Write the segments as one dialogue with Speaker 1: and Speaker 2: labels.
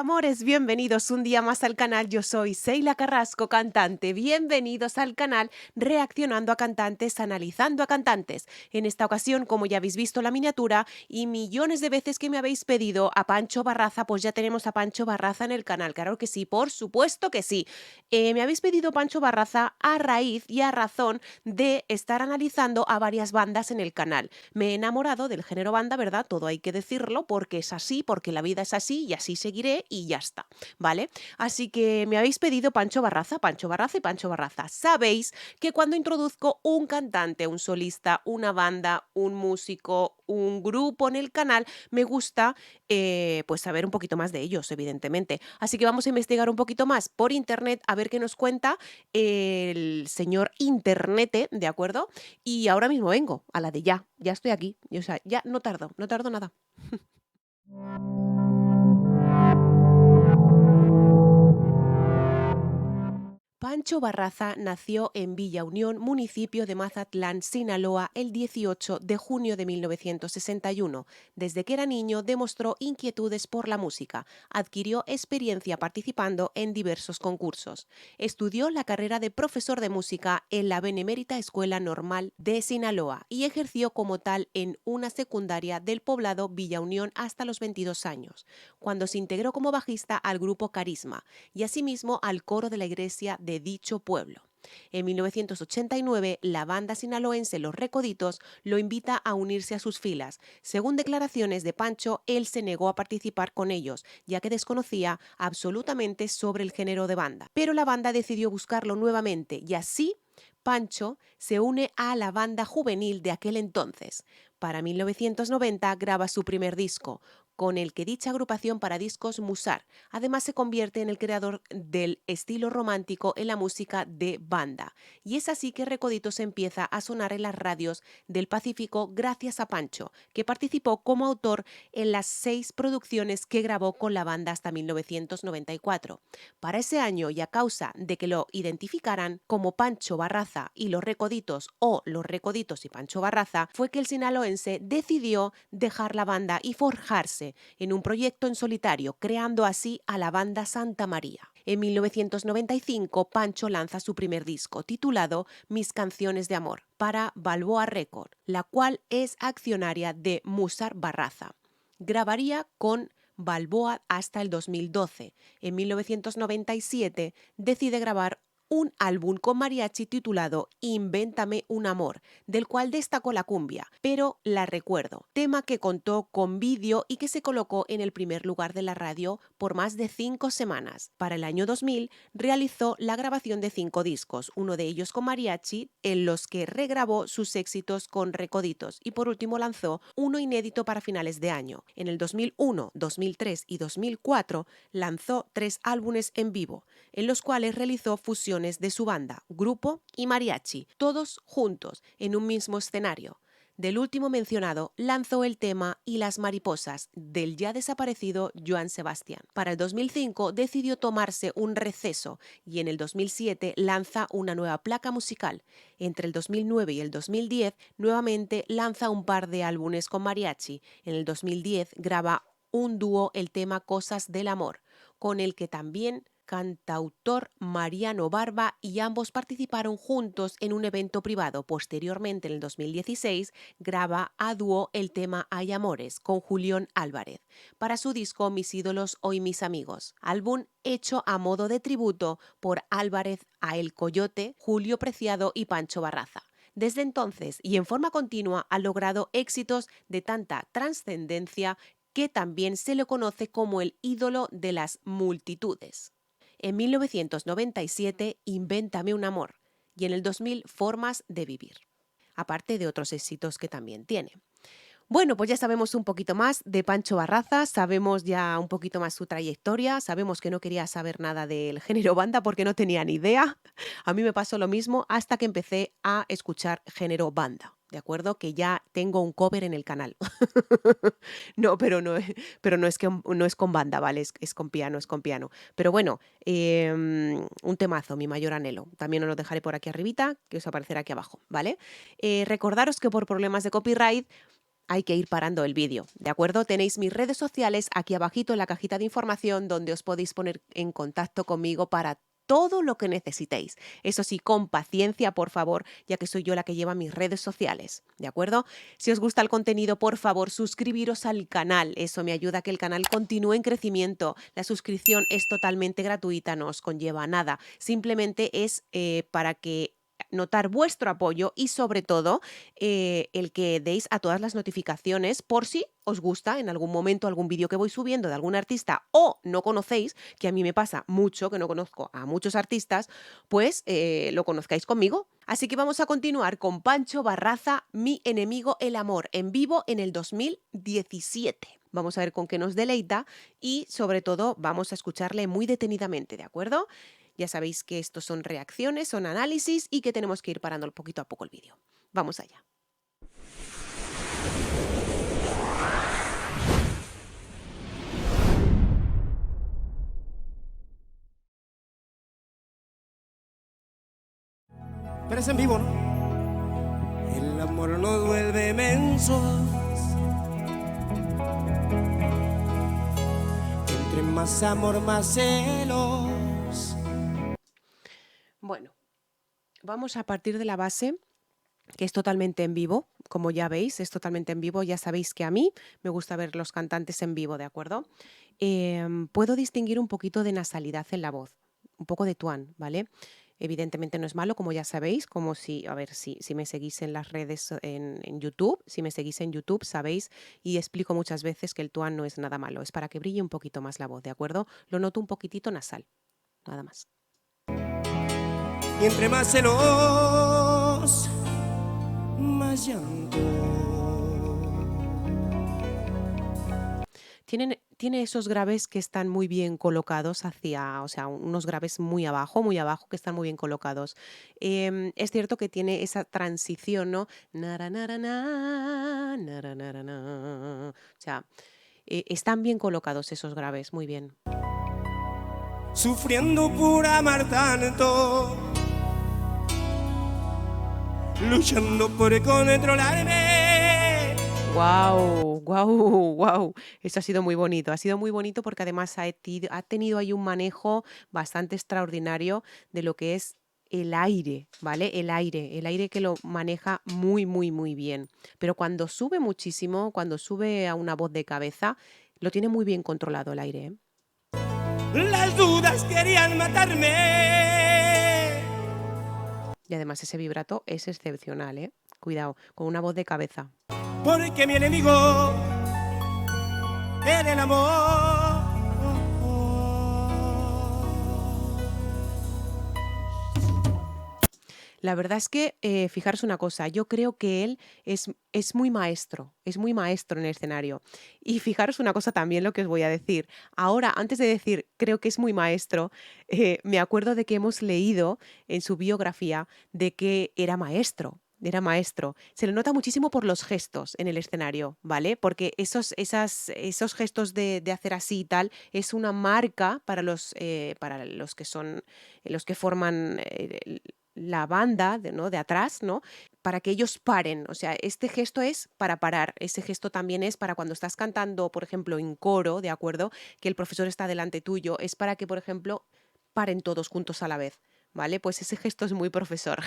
Speaker 1: Amores, bienvenidos un día más al canal. Yo soy Seila Carrasco, cantante. Bienvenidos al canal Reaccionando a Cantantes, Analizando a Cantantes. En esta ocasión, como ya habéis visto la miniatura y millones de veces que me habéis pedido a Pancho Barraza, pues ya tenemos a Pancho Barraza en el canal. Claro que sí, por supuesto que sí. Me habéis pedido Pancho Barraza a raíz y a razón de estar analizando a varias bandas en el canal. Me he enamorado del género banda, ¿verdad? Todo hay que decirlo porque es así, porque la vida es así y así seguiré y ya está, ¿vale? Así que me habéis pedido Pancho Barraza y Pancho Barraza. Sabéis que cuando introduzco un cantante, un solista, una banda, un músico, un grupo en el canal, me gusta pues saber un poquito más de ellos, evidentemente. Así que vamos a investigar un poquito más por internet a ver qué nos cuenta el señor Internete, ¿de acuerdo? Y ahora mismo vengo a la de ya estoy aquí. O sea, ya no tardo nada. Pancho Barraza nació en Villa Unión, municipio de Mazatlán, Sinaloa, el 18 de junio de 1961. Desde que era niño demostró inquietudes por la música. Adquirió experiencia participando en diversos concursos. Estudió la carrera de profesor de música en la Benemérita Escuela Normal de Sinaloa y ejerció como tal en una secundaria del poblado Villa Unión hasta los 22 años, cuando se integró como bajista al grupo Carisma y asimismo al coro de la iglesia de dicho pueblo. En 1989, la banda sinaloense Los Recoditos lo invita a unirse a sus filas. Según declaraciones de Pancho, él se negó a participar con ellos, ya que desconocía absolutamente sobre el género de banda. Pero la banda decidió buscarlo nuevamente y así Pancho se une a la banda juvenil de aquel entonces. Para 1990 graba su primer disco, con el que dicha agrupación para discos Musar. Además se convierte en el creador del estilo romántico en la música de banda. Y es así que Recoditos empieza a sonar en las radios del Pacífico gracias a Pancho, que participó como autor en las 6 producciones que grabó con la banda hasta 1994. Para ese año, y a causa de que lo identificaran como Pancho Barraza y Los Recoditos o Los Recoditos y Pancho Barraza, fue que el sinaloense decidió dejar la banda y forjarse en un proyecto en solitario, creando así a la banda Santa María. En 1995, Pancho lanza su primer disco, titulado Mis canciones de amor, para Balboa Record, la cual es accionaria de Musar Barraza. Grabaría con Balboa hasta el 2012. En 1997 decide grabar un álbum con mariachi titulado Invéntame un amor, del cual destacó la cumbia, pero la recuerdo, tema que contó con vídeo y que se colocó en el primer lugar de la radio por más de 5 semanas. Para el año 2000 realizó la grabación de 5 discos, uno de ellos con mariachi, en los que regrabó sus éxitos con Recoditos, y por último lanzó uno inédito para finales de año. En el 2001, 2003 y 2004 lanzó 3 álbumes en vivo, en los cuales realizó fusiones de su banda, grupo y mariachi, todos juntos en un mismo escenario. Del último mencionado lanzó el tema Y las mariposas, del ya desaparecido Joan Sebastián. Para el 2005 decidió tomarse un receso y en el 2007 lanza una nueva placa musical. Entre el 2009 y el 2010 nuevamente lanza un par de álbumes con mariachi. En el 2010 graba un dúo, el tema Cosas del amor, con el que también cantautor Mariano Barba, y ambos participaron juntos en un evento privado. Posteriormente, en el 2016, graba a dúo el tema Hay Amores con Julián Álvarez para su disco Mis ídolos hoy mis amigos, álbum hecho a modo de tributo por Álvarez a El Coyote, Julio Preciado y Pancho Barraza. Desde entonces y en forma continua ha logrado éxitos de tanta trascendencia que también se le conoce como el ídolo de las multitudes. En 1997, Invéntame un amor, y en el 2000, Formas de vivir, aparte de otros éxitos que también tiene. Bueno, pues ya sabemos un poquito más de Pancho Barraza, sabemos ya un poquito más su trayectoria, sabemos que no quería saber nada del género banda porque no tenía ni idea. A mí me pasó lo mismo hasta que empecé a escuchar género banda. ¿De acuerdo? Que ya tengo un cover en el canal. No, pero no es que no es con banda, ¿vale? Es con piano, es con piano. Pero bueno, un temazo, mi mayor anhelo. También os lo dejaré por aquí arribita, que os aparecerá aquí abajo, ¿vale? Recordaros que por problemas de copyright hay que ir parando el vídeo, ¿de acuerdo? Tenéis mis redes sociales aquí abajito en la cajita de información donde os podéis poner en contacto conmigo para todo lo que necesitéis. Eso sí, con paciencia, por favor, ya que soy yo la que lleva mis redes sociales, ¿de acuerdo? Si os gusta el contenido, por favor, suscribiros al canal. Eso me ayuda a que el canal continúe en crecimiento. La suscripción es totalmente gratuita, no os conlleva nada. Simplemente es para que notar vuestro apoyo y sobre todo el que deis a todas las notificaciones por si os gusta en algún momento algún vídeo que voy subiendo de algún artista o no conocéis, que a mí me pasa mucho, que no conozco a muchos artistas, pues lo conozcáis conmigo. Así que vamos a continuar con Pancho Barraza, Mi enemigo el amor, en vivo en el 2017. Vamos a ver con qué nos deleita y sobre todo vamos a escucharle muy detenidamente, ¿de acuerdo? Ya sabéis que estos son reacciones, son análisis y que tenemos que ir parando poquito a poco el vídeo. Vamos allá.
Speaker 2: Pero es en vivo, ¿no? El amor nos vuelve mensos. Entre más amor, más celos.
Speaker 1: Bueno, vamos a partir de la base que es totalmente en vivo, como ya veis, es totalmente en vivo. Ya sabéis que a mí me gusta ver los cantantes en vivo, ¿de acuerdo? Puedo distinguir un poquito de nasalidad en la voz, un poco de tuán, ¿vale? Evidentemente no es malo, como ya sabéis, como si, a ver, si me seguís en las redes en YouTube, si me seguís en YouTube, sabéis y explico muchas veces que el tuán no es nada malo, es para que brille un poquito más la voz, ¿de acuerdo? Lo noto un poquitito nasal, nada más.
Speaker 2: Y entre más celos, más llanto.
Speaker 1: Tiene esos graves que están muy bien colocados hacia, o sea, unos graves muy abajo, que están muy bien colocados. Es cierto que tiene esa transición, ¿no? Nara, nara, na, nara, nara, na. O sea, están bien colocados esos graves, muy bien.
Speaker 2: Sufriendo por amar tanto, luchando por controlarme.
Speaker 1: Wow, wow, wow. Eso ha sido muy bonito. Ha sido muy bonito porque además ha tenido ahí un manejo bastante extraordinario de lo que es el aire, ¿vale? El aire que lo maneja muy, muy, muy bien. Pero cuando sube muchísimo, cuando sube a una voz de cabeza, lo tiene muy bien controlado el aire, ¿eh?
Speaker 2: Las dudas querían matarme.
Speaker 1: Y además ese vibrato es excepcional, ¿eh? Cuidado, con una voz de cabeza.
Speaker 2: Porque mi enemigo era el amor.
Speaker 1: La verdad es que, fijaros una cosa, yo creo que él es muy maestro en el escenario. Y fijaros una cosa también lo que os voy a decir. Ahora, antes de decir creo que es muy maestro, me acuerdo de que hemos leído en su biografía de que era maestro. Era maestro. Se le nota muchísimo por los gestos en el escenario, ¿vale? Porque esos gestos de hacer así y tal es una marca para los que son los que forman la banda ¿no? de atrás, ¿no? Para que ellos paren. O sea, este gesto es para parar. Ese gesto también es para cuando estás cantando, por ejemplo, en coro, ¿de acuerdo? Que el profesor está delante tuyo. Es para que, por ejemplo, paren todos juntos a la vez, ¿vale? Pues ese gesto es muy profesor.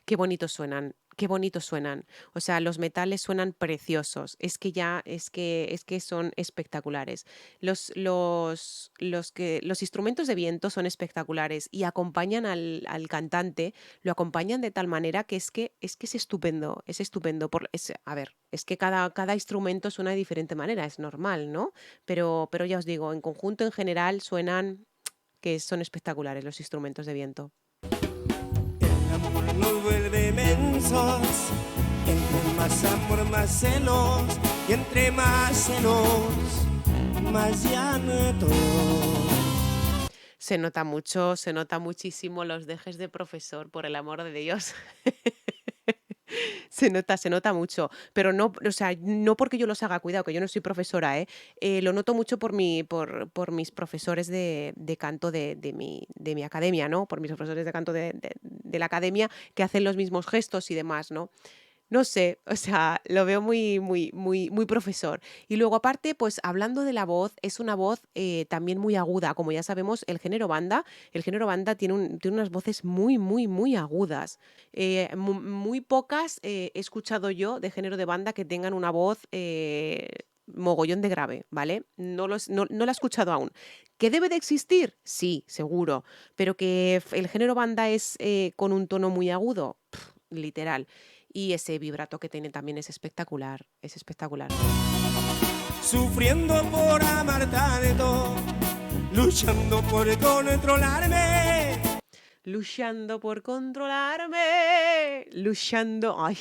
Speaker 1: Qué bonitos suenan, qué bonitos suenan. O sea, los metales suenan preciosos. Es que son espectaculares. Los instrumentos de viento son espectaculares y acompañan al cantante, lo acompañan de tal manera que es estupendo, es estupendo. A ver, es que cada instrumento suena de diferente manera, es normal, ¿no? Pero ya os digo, en conjunto, en general, suenan que son espectaculares los instrumentos de viento.
Speaker 2: Nos vuelve mensos. Entre más amor, más celos. Y entre más celos, más llanto.
Speaker 1: Se nota mucho, se nota muchísimo los dejes de profesor, por el amor de Dios. Se nota mucho, pero no, o sea, no porque yo los haga, cuidado, que yo no soy profesora, ¿eh? Lo noto mucho por mis profesores de canto de mi academia, ¿no? Por mis profesores de canto de la academia que hacen los mismos gestos y demás, ¿no? No sé, o sea, lo veo muy profesor. Y luego, aparte, pues hablando de la voz, es una voz también muy aguda. Como ya sabemos, el género banda tiene unas voces muy agudas. Muy pocas he escuchado yo de género de banda que tengan una voz mogollón de grave, ¿vale? No la he escuchado aún. ¿Que debe de existir? Sí, seguro. Pero que el género banda es con un tono muy agudo, literal. Y ese vibrato que tiene también es espectacular, es espectacular.
Speaker 2: Sufriendo por amar tanto, luchando por controlarme.
Speaker 1: Luchando por controlarme, luchando, ay,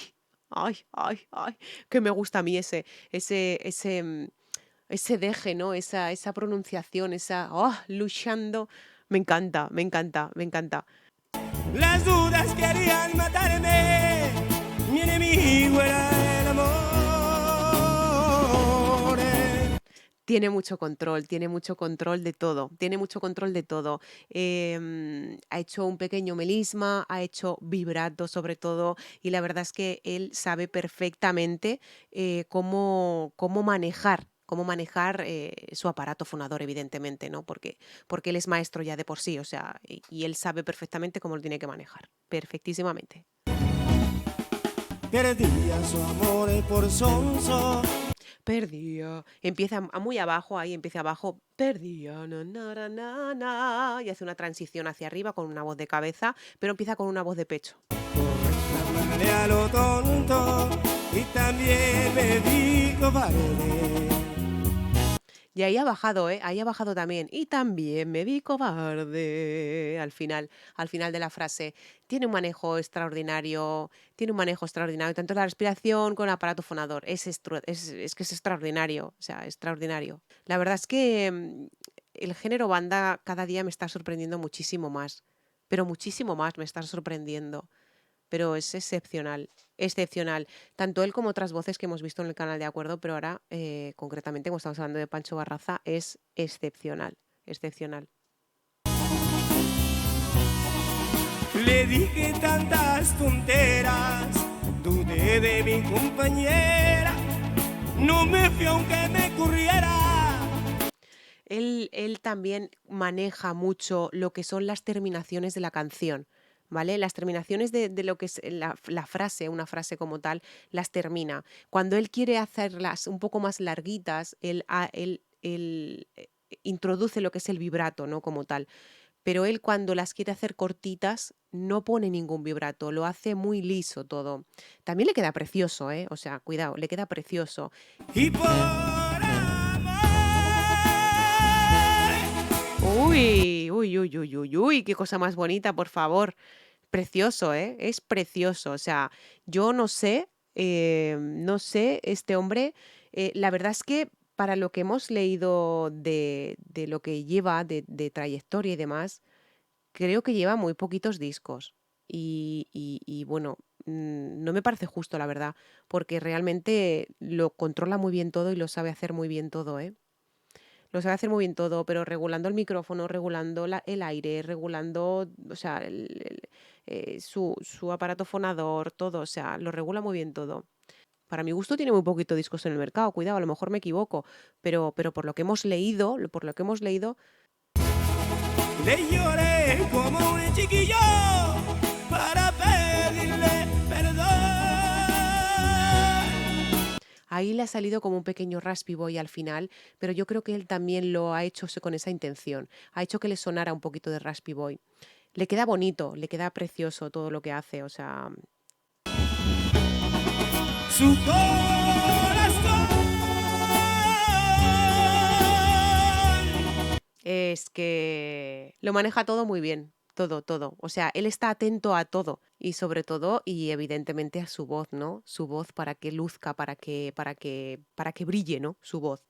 Speaker 1: que me gusta a mí ese deje, ¿no? Esa pronunciación, luchando, me encanta, me encanta, me encanta.
Speaker 2: Las dudas querían matarme, mi enemigo era el amor.
Speaker 1: Tiene mucho control de todo, tiene mucho control de todo. Ha hecho un pequeño melisma, ha hecho vibrato sobre todo, y la verdad es que él sabe perfectamente cómo manejar su aparato fonador, evidentemente, ¿no? Porque él es maestro ya de por sí, o sea, y él sabe perfectamente cómo lo tiene que manejar, perfectísimamente.
Speaker 2: Perdía su amor por sonso.
Speaker 1: Perdía. Empieza muy abajo, ahí empieza abajo. Perdía, na, na, na, na, na, y hace una transición hacia arriba con una voz de cabeza, pero empieza con una voz de pecho.
Speaker 2: Reclamarle a lo tonto y también me di cobarde.
Speaker 1: Y ahí ha bajado, ¿eh? Ahí ha bajado también. Y también me vi cobarde. Al final de la frase. Tiene un manejo extraordinario, tanto la respiración con el aparato fonador. Es que es extraordinario, o sea, extraordinario. La verdad es que el género banda cada día me está sorprendiendo muchísimo más, pero muchísimo más me está sorprendiendo. Pero es excepcional, excepcional. Tanto él como otras voces que hemos visto en el canal, de acuerdo, pero ahora, concretamente, como estamos hablando de Pancho Barraza, es excepcional, excepcional.
Speaker 2: Le dije tantas tonteras, dudé de mi compañera, no me fui aunque me corriera.
Speaker 1: Él también maneja mucho lo que son las terminaciones de la canción, ¿vale? Las terminaciones de lo que es la frase, una frase como tal, las termina. Cuando él quiere hacerlas un poco más larguitas, él introduce lo que es el vibrato, ¿no? Como tal. Pero él, cuando las quiere hacer cortitas, no pone ningún vibrato, lo hace muy liso todo. También le queda precioso, ¿eh? O sea, cuidado, le queda precioso.
Speaker 2: Y por amor,
Speaker 1: Uy, qué cosa más bonita, por favor. Precioso, ¿eh? Es precioso. O sea, yo no sé, este hombre, la verdad es que para lo que hemos leído de lo que lleva, de trayectoria y demás, creo que lleva muy poquitos discos. Y bueno, no me parece justo, la verdad, porque realmente lo controla muy bien todo y lo sabe hacer muy bien todo, ¿eh? Lo sabe hacer muy bien todo, pero regulando el micrófono, regulando el aire, regulando, o sea, su aparato fonador, todo, o sea, lo regula muy bien todo. Para mi gusto tiene muy poquito discos en el mercado, cuidado, a lo mejor me equivoco, pero por lo que hemos leído,
Speaker 2: le lloré como un chiquillo para pedirle perdón.
Speaker 1: ahí le ha salido como un pequeño Raspy Boy al final, pero yo creo que él también lo ha hecho con esa intención, ha hecho que le sonara un poquito de Raspy Boy. Le queda bonito, le queda precioso todo lo que hace, o sea,
Speaker 2: Su corazón
Speaker 1: es que lo maneja todo muy bien, todo, todo. O sea, él está atento a todo y sobre todo y evidentemente a su voz, ¿no? Su voz para que luzca, para que brille, ¿no? Su voz.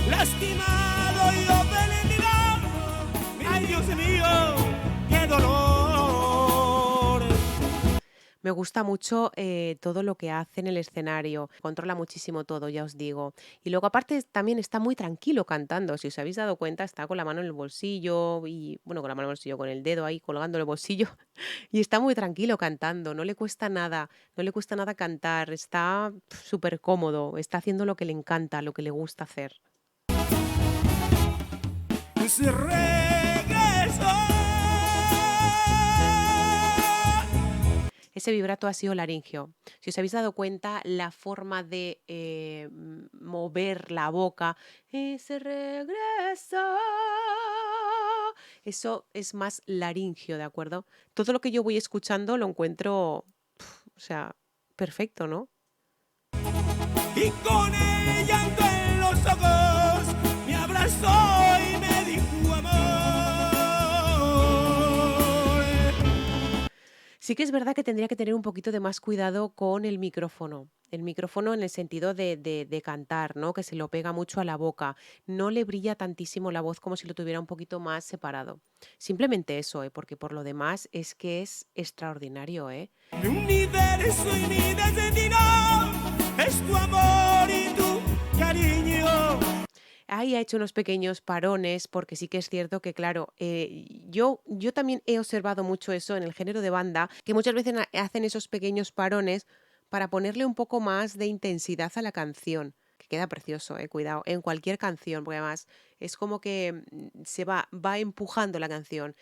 Speaker 2: lastimado y ofendido. Ay, Dios mío, qué dolor.
Speaker 1: Me gusta mucho todo lo que hace en el escenario, controla muchísimo todo, ya os digo. Y luego aparte también está muy tranquilo cantando, si os habéis dado cuenta, está con la mano en el bolsillo y, bueno, con la mano en el bolsillo, con el dedo ahí colgando en el bolsillo y está muy tranquilo cantando, no le cuesta nada, no le cuesta nada cantar, está súper cómodo, está haciendo lo que le encanta, lo que le gusta hacer.
Speaker 2: Se regresó.
Speaker 1: Ese vibrato ha sido laringio. Si os habéis dado cuenta, la forma de mover la boca, ese regreso, eso es más laringio, ¿de acuerdo? Todo lo que yo voy escuchando lo encuentro, o sea, perfecto, ¿no?
Speaker 2: Y con el llanto en los ojos me abrazó y me dijo amor.
Speaker 1: Sí que es verdad que tendría que tener un poquito de más cuidado con el micrófono. El micrófono en el sentido de cantar, ¿no? Que se lo pega mucho a la boca. No le brilla tantísimo la voz como si lo tuviera un poquito más separado. Simplemente eso, ¿eh? Porque por lo demás es que es extraordinario, ¿eh?
Speaker 2: Mi universo y mi destino es tu amor y tu cariño.
Speaker 1: Ahí ha hecho unos pequeños parones, porque sí que es cierto que, claro, yo también he observado mucho eso en el género de banda, que muchas veces hacen esos pequeños parones para ponerle un poco más de intensidad a la canción, que queda precioso, cuidado, en cualquier canción, porque además es como que va empujando la canción.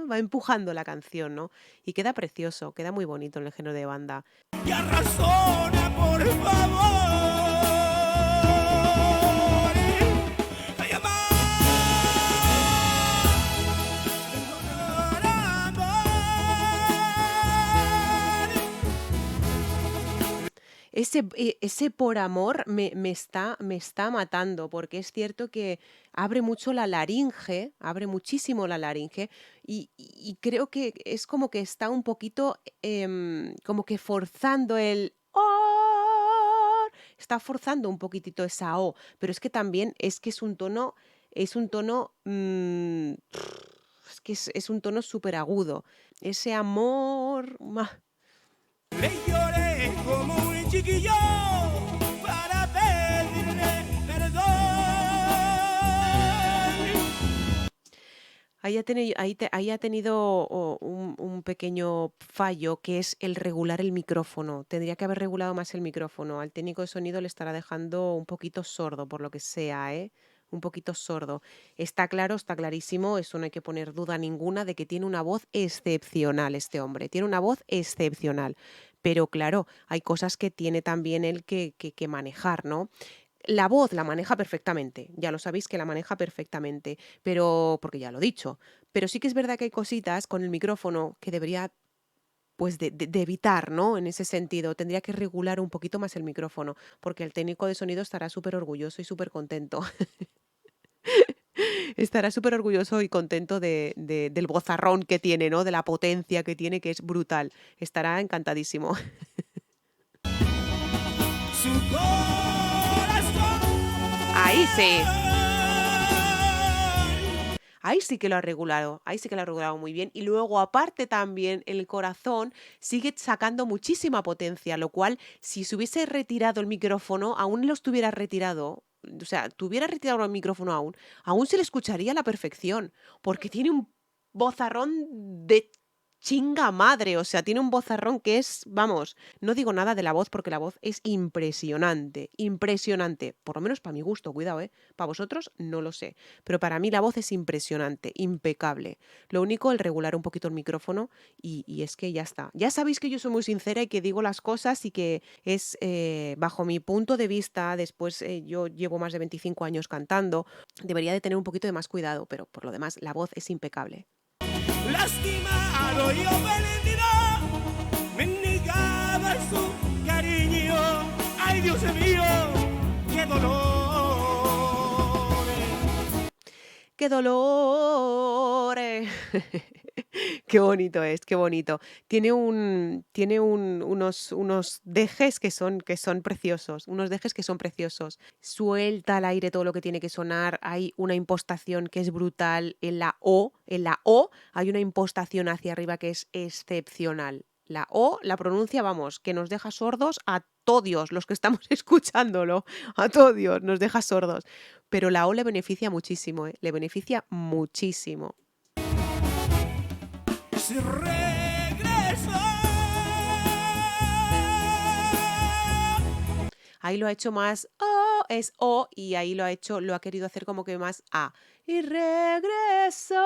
Speaker 1: Va empujando la canción, ¿no? Y queda precioso, queda muy bonito en el género de banda.
Speaker 2: Ya razona, por favor. Ay, amor.
Speaker 1: Ese por amor me está matando, porque es cierto que abre mucho la laringe, abre muchísimo la laringe, y creo que es como que está un poquito, como que forzando el "or", está forzando un poquitito esa O, pero es que también es un tono, es que es un tono súper agudo. Ese amor,
Speaker 2: Le lloré como un chiquillo para pedirle perdón.
Speaker 1: Ahí ha tenido un pequeño fallo, que es el regular el micrófono. Tendría que haber regulado más el micrófono. Al técnico de sonido le estará dejando un poquito sordo, por lo que sea, ¿eh? Un poquito sordo. Está claro, está clarísimo, eso no hay que poner duda ninguna de que tiene una voz excepcional este hombre. Tiene una voz excepcional. Pero claro, hay cosas que tiene también él que manejar, ¿no? La voz la maneja perfectamente, ya lo sabéis que la maneja perfectamente, pero porque ya lo he dicho, pero sí que es verdad que hay cositas con el micrófono que debería, pues, de evitar, ¿no? En ese sentido, tendría que regular un poquito más el micrófono, porque el técnico de sonido estará súper orgulloso y súper contento. Estará súper orgulloso y contento del vozarrón que tiene, ¿no? De la potencia que tiene, que es brutal. Estará encantadísimo.
Speaker 2: Su corazón.
Speaker 1: Ahí sí. Ahí sí que lo ha regulado, ahí sí que lo ha regulado muy bien. Y luego, aparte también, el corazón sigue sacando muchísima potencia, lo cual, si se hubiese retirado el micrófono, aún lo estuviera retirado, o sea, tuviera retirado el micrófono aún se le escucharía a la perfección, porque tiene un vozarrón de chinga madre, o sea, tiene un vozarrón que es, vamos, no digo nada de la voz porque la voz es impresionante, impresionante, por lo menos para mi gusto, cuidado, para vosotros no lo sé, pero para mí la voz es impresionante, impecable. Lo único, el regular un poquito el micrófono y es que ya está. Ya sabéis que yo soy muy sincera y que digo las cosas y que es, bajo mi punto de vista, después yo llevo más de 25 años cantando, debería de tener un poquito de más cuidado, pero por lo demás la voz es impecable.
Speaker 2: Lastimado y ofendido, me negaba su cariño. Ay, Dios mío, qué dolor.
Speaker 1: ¡Qué dolor! Qué bonito es, qué bonito. Unos dejes que son preciosos, unos dejes que son preciosos. Suelta al aire todo lo que tiene que sonar. Hay una impostación que es brutal en la O hay una impostación hacia arriba que es excepcional. La O la pronuncia, vamos, que nos deja sordos a todos los que estamos escuchándolo, a todos nos deja sordos. Pero la O le beneficia muchísimo, ¿eh? Le beneficia muchísimo.
Speaker 2: Si regreso.
Speaker 1: Ahí lo ha hecho más O, es O, y ahí lo ha querido hacer como que más A. Y regreso.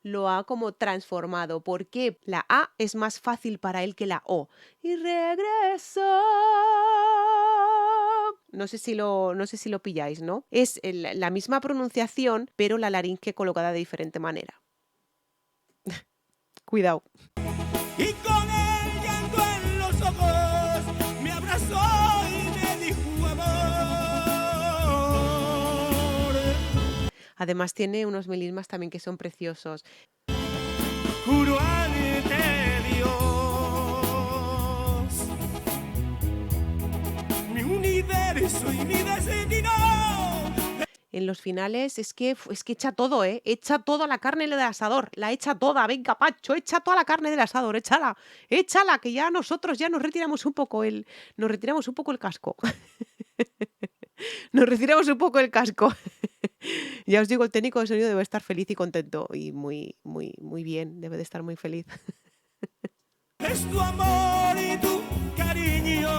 Speaker 1: Lo ha como transformado, porque la A es más fácil para él que la O. Y regreso. No sé si lo pilláis, ¿no? Es la misma pronunciación, pero la laringe colocada de diferente manera. Cuidado.
Speaker 2: Y con el llanto en los ojos me abrazó y me dijo amor.
Speaker 1: Además tiene unos melismas también que son preciosos.
Speaker 2: Juro ante Dios, mi universo y mi destino.
Speaker 1: En los finales es que echa todo, ¿eh? Echa toda la carne del asador, la echa toda, venga, Pancho, echa toda la carne del asador, échala, échala, que ya nosotros ya nos retiramos un poco el casco. Nos retiramos un poco el casco. Ya os digo, el técnico de sonido debe estar feliz y contento y muy, muy, muy bien, debe de estar muy feliz.
Speaker 2: Es tu amor y tu cariño,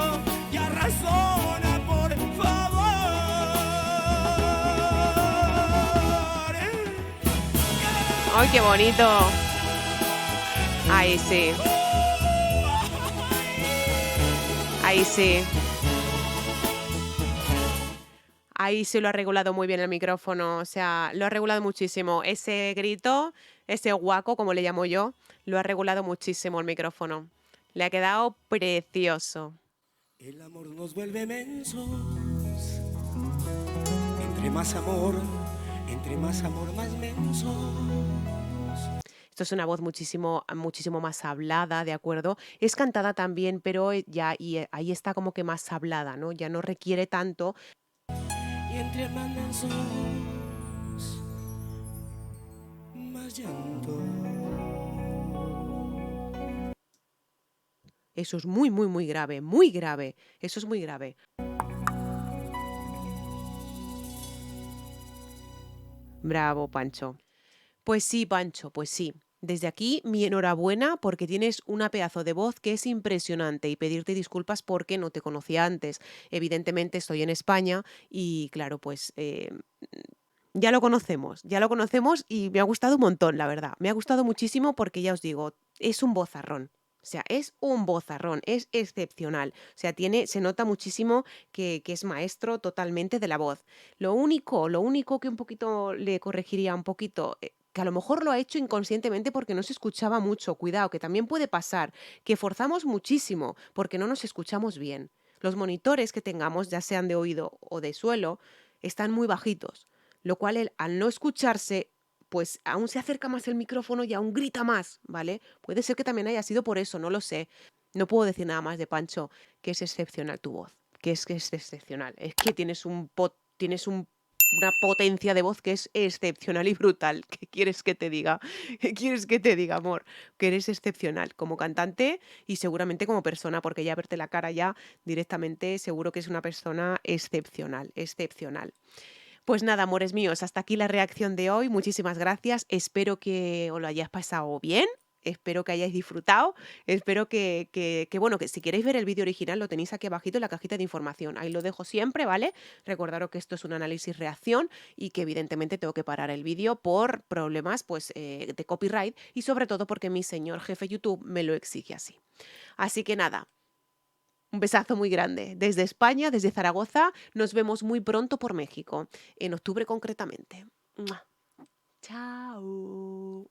Speaker 2: ya razona, por favor.
Speaker 1: ¡Ay, qué bonito! Ahí sí. Ahí sí. Ahí sí lo ha regulado muy bien el micrófono, o sea, lo ha regulado muchísimo. Ese grito, ese guaco, como le llamo yo, lo ha regulado muchísimo el micrófono. Le ha quedado precioso.
Speaker 2: El amor nos vuelve mensos. Entre más amor más mensos.
Speaker 1: Esto es una voz muchísimo, muchísimo más hablada, ¿de acuerdo? Es cantada también, pero ya ahí está como que más hablada, ¿no? Ya no requiere tanto.
Speaker 2: Y entre más mensos, más llanto.
Speaker 1: Eso es muy, muy, muy grave, muy grave. Eso es muy grave. Bravo, Pancho. Pues sí, Pancho, pues sí. Desde aquí, mi enhorabuena porque tienes una pedazo de voz que es impresionante y pedirte disculpas porque no te conocía antes. Evidentemente estoy en España y claro, pues ya lo conocemos y me ha gustado un montón, la verdad. Me ha gustado muchísimo porque ya os digo, es un vozarrón. O sea, es un vozarrón, es excepcional. O sea, se nota muchísimo que es maestro totalmente de la voz. Lo único que un poquito le corregiría un poquito, que a lo mejor lo ha hecho inconscientemente porque no se escuchaba mucho. Cuidado, que también puede pasar, que forzamos muchísimo porque no nos escuchamos bien. Los monitores que tengamos, ya sean de oído o de suelo, están muy bajitos, lo cual él, al no escucharse, pues aún se acerca más el micrófono y aún grita más, ¿vale? Puede ser que también haya sido por eso, no lo sé. No puedo decir nada más de Pancho, que es excepcional tu voz, que es excepcional. Es que tienes una potencia de voz que es excepcional y brutal. ¿Qué quieres que te diga? ¿Qué quieres que te diga, amor? Que eres excepcional como cantante y seguramente como persona, porque ya verte la cara ya directamente seguro que es una persona excepcional, excepcional. Pues nada, amores míos, hasta aquí la reacción de hoy. Muchísimas gracias. Espero que os lo hayáis pasado bien. Espero que hayáis disfrutado. Espero bueno, que si queréis ver el vídeo original lo tenéis aquí abajito en la cajita de información. Ahí lo dejo siempre, ¿vale? Recordaros que esto es un análisis-reacción y que evidentemente tengo que parar el vídeo por problemas pues, de copyright y sobre todo porque mi señor jefe YouTube me lo exige así. Así que nada. Un besazo muy grande. Desde España, desde Zaragoza, nos vemos muy pronto por México, en octubre concretamente. ¡Mua! Chao.